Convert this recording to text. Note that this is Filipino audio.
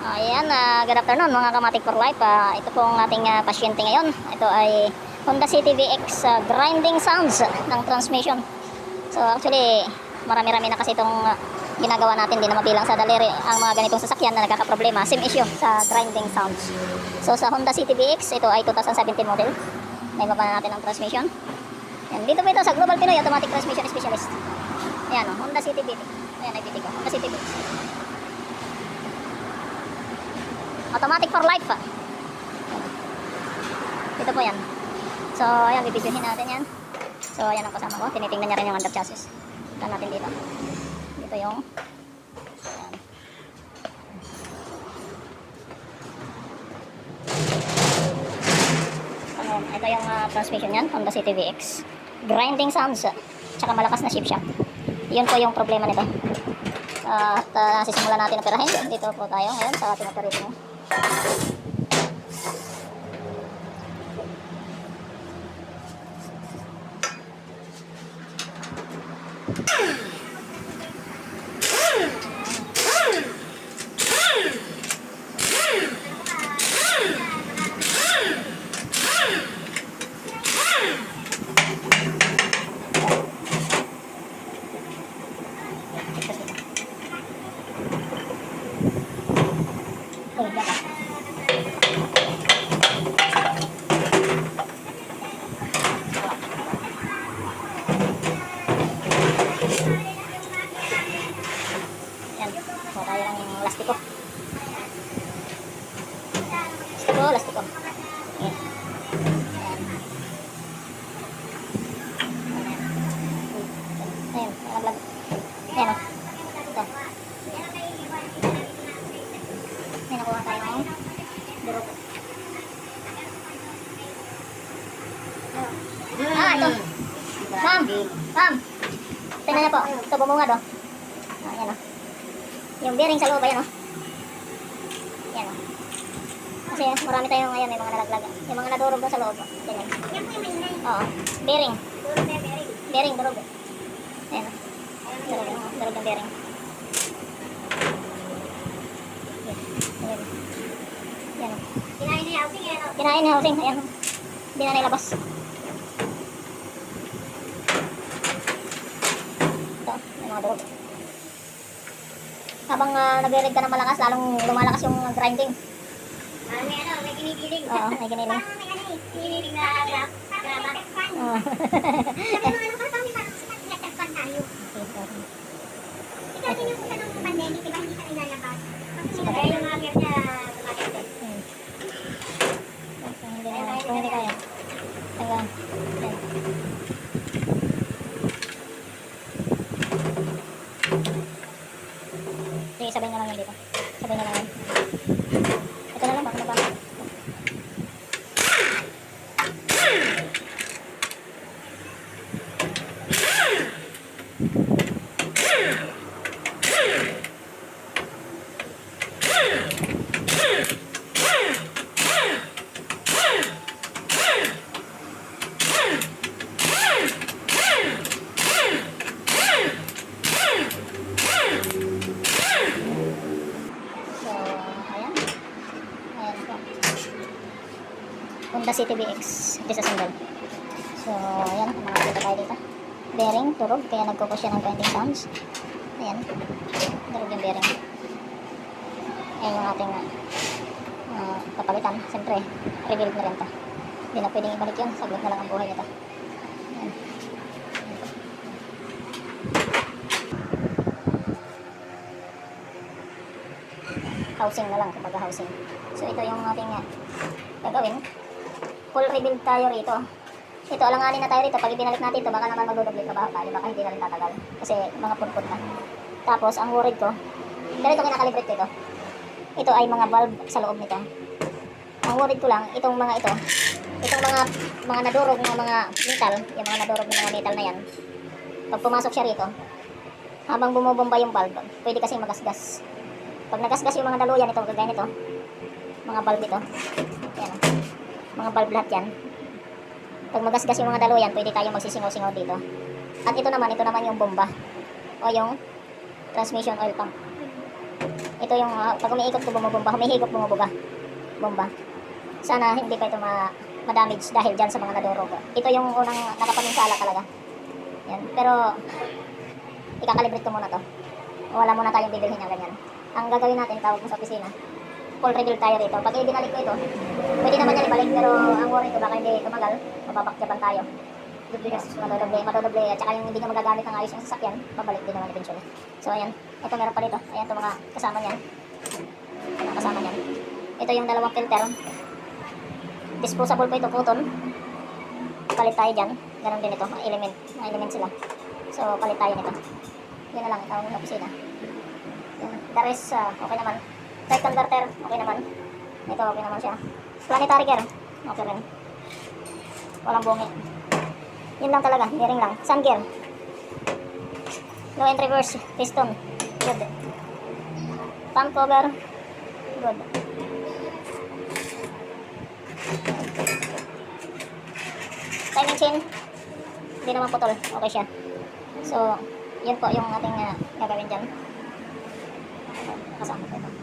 Ayan, good afternoon mga Kamatik for Life. Ito po ang ating pasyente ngayon. Ito ay Honda City VX grinding sounds ng transmission. So actually, marami-rami na kasi itong ginagawa natin. Di na mabilang sa daliri ang mga ganitong sasakyan na nagkakaproblema. Same issue sa grinding sounds. So sa Honda City VX, ito ay 2017 model. May baba na natin ang transmission. Yan, dito po ito sa Global Pinoy Automatic Transmission Specialist. Ayan o, Honda City VX. Ayan ay VX. Honda City VX. Automatic for life pa. Ito po yan. So, ayan, bibidyohin natin yan. So, ayan ang kasama ko. Tinitingnan niya rin yung under chassis. Ito natin dito. Dito yung ayan. Ayan, ito yung transmission yan. Honda City VX. Grinding sounds. Tsaka malakas na shift shock. Yun po yung problema nito. At sisimulan natin na perahin. Dito po tayo ngayon sa ating operation. Lastiko. Lastiko. Ayan. Ayan, nalaglag. Ayan o. Ito. May nakuha tayong durog. Ito. Ma'am. Tingnan niya po. Ito bumungad o. Ayan o. Yung bearing sa loob, ayan o. Ayan o. Kasi marami tayong, ayan, may mga nalaglag. Yung mga nadurog doon sa loob. Ayan. Oo. Bearing. Bearing, durog. Ayan o. Durog ng bearing. Ayan. Ayan o. Kinain ni housing, ayan o. Kinain ni housing, ayan o. Hindi na nailabas. Ito, may mga durog. Habang nag-read ka ng malakas, lalong lumalakas yung grinding. May ginigiling. Oo, may giniling. Ginigiling na grab. Oo. Ikaw din yung punta ng pandemic, diba hindi ka nilalabas? Kaya yung mga gear niya lumakit din. Kung hindi kaya. Hanggang. Sige, sabay na lang yun dito. Sabay na lang yun. Ito na lang, baka na ba? Honda City VX disassemble. So, ayan, makakita tayo dito. Bearing, turog, kaya nagkukos siya ng grinding sounds. Ayan, turog yung bearing. Ayan yung ating papalitan. Siyempre, rebuild na rin ito. Hindi na pwedeng ibalik yun. Saglit na lang ang buhay nito. Ayan. Housing na lang, kumbaga housing. So, ito yung ating gagawin. Full rebuild tayo rito. Ito, alanganin na tayo rito. Pag ibinalik natin ito, baka naman magdudublit trabaho tayo. Baka hindi na rin tatagal. Kasi mga punpun na. Tapos, ang worried ko, ganito kinakalibrate ko ito. Ito ay mga valve sa loob nito. Ang worried ko lang, itong mga ito, itong mga nadurog ng mga metal, yung mga nadurog ng mga metal na yan, pag pumasok siya rito, habang bumubomba yung valve, pwede kasing magasgas. Pag nagasgas yung mga daluyan ito, kagaya nito, mga valve ito, yan, mga valve lahat yan. Pag magasgas yung mga daluyan, pwede tayong magsisingaw-singaw dito. At ito naman yung bomba o yung transmission oil pump. Ito yung pag umiikot ko bumubomba, humihigop bumubuga. Bomba. Sana hindi pa ito ma-damage dahil dyan sa mga nadurog. Ito yung unang nakapaminsala talaga. Yan. Pero ikakalibrate ko muna to. Wala muna tayong bibilhin ng ganyan. Ang gagawin natin, tawag mo sa opisina, full rebuild tayo rito. Pag ibinalik ko ito, pwede naman yan ibalik, pero ang worry ko baka hindi tumagal, mababakyaban tayo. Madodoble, at saka yung hindi nyo magagamit ng ayos yung sasakyan, pabalik din naman eventually. So ayan, ito meron pa dito. Ayan ito mga kasama niyan. Ito mga kasama niyan. Ito yung dalawang filter. Disposable po ito, puton. Palit tayo dyan. Ganon din ito, mga element sila. So palit tayo nito. Yun na lang, itawag ng opisina. The rest, okay naman. Side converter, okay naman. Ito, okay naman siya. Planetary gear, okay rin. Walang bungi. Yun lang talaga, bearing lang. Sun gear. Low and reverse, piston. Good. Pump cover. Good. Timing chain. Hindi naman putol, okay siya. So, yun po yung ating gagawin dyan. Kasama ko ito.